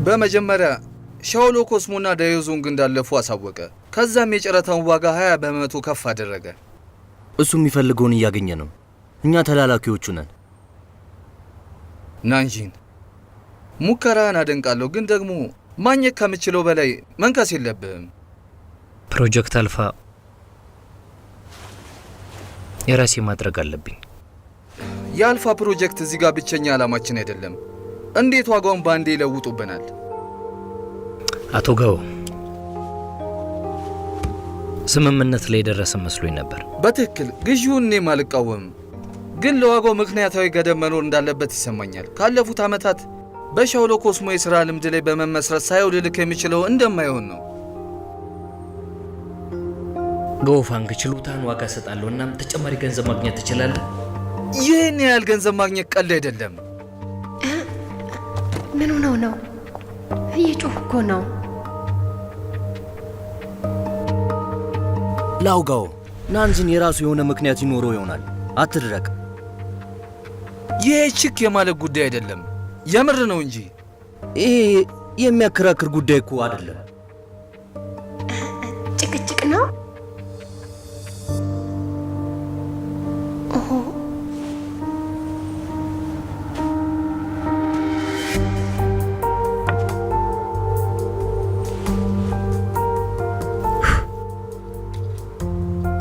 በመጀመሪያ ሻውሎ ኮስሞና ዳዮዞንግ እንዳለፉ አሳወቀ። ከዛም የጨረታውን ዋጋ 20 በመቶ ከፍ አደረገ። እሱ የሚፈልገውን እያገኘ ነው። እኛ ተላላኪዎቹ ነን። ናንጂን ሙከራህን አደንቃለሁ፣ ግን ደግሞ ማግኘት ከምችለው በላይ መንከስ የለብህም። ፕሮጀክት አልፋ የራሴ ማድረግ አለብኝ። የአልፋ ፕሮጀክት እዚህ ጋር ብቸኛ ዓላማችን አይደለም። እንዴት ዋጋውን ባንዴ ይለውጡብናል? አቶ ጋው ስምምነት ላይ የደረሰ መስሎኝ ነበር። በትክክል ግዢውን እኔም አልቃወምም፣ ግን ለዋጋው ምክንያታዊ ገደብ መኖር እንዳለበት ይሰማኛል። ካለፉት ዓመታት በሻውሎ ኮስሞ የሥራ ልምድ ላይ በመመስረት ሳይው ልልክ የሚችለው እንደማይሆን ነው። ጎፋንግ ችሎታን ዋጋ ሰጣለሁ፣ እናም ተጨማሪ ገንዘብ ማግኘት ትችላለህ። ይህን ያህል ገንዘብ ማግኘት ቀልድ አይደለም። ምን ሆነው ነው? እየጮህ እኮ ነው። ላውጋው ናንጂን የራሱ የሆነ ምክንያት ይኖረው ይሆናል። አትድረቅ። ይህ ችክ የማለት ጉዳይ አይደለም፣ የምር ነው እንጂ። ይሄ የሚያከራክር ጉዳይ እኮ አይደለም። ጭቅጭቅ ነው።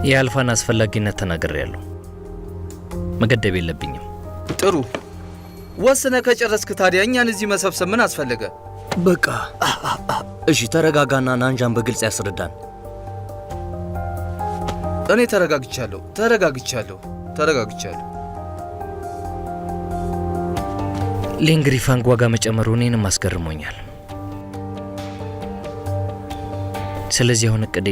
የአልፋን አስፈላጊነት ተናግሬያለሁ። መገደብ የለብኝም። ጥሩ ወስነ ከጨረስክ ታዲያ እኛን እዚህ መሰብሰብ ምን አስፈለገ? በቃ እሺ፣ ተረጋጋና ናንጃን በግልጽ ያስረዳን። እኔ ተረጋግቻለሁ። ሌንግሪፋንግ ዋጋ መጨመሩ እኔንም አስገርሞኛል። ስለዚህ አሁን እቅዴ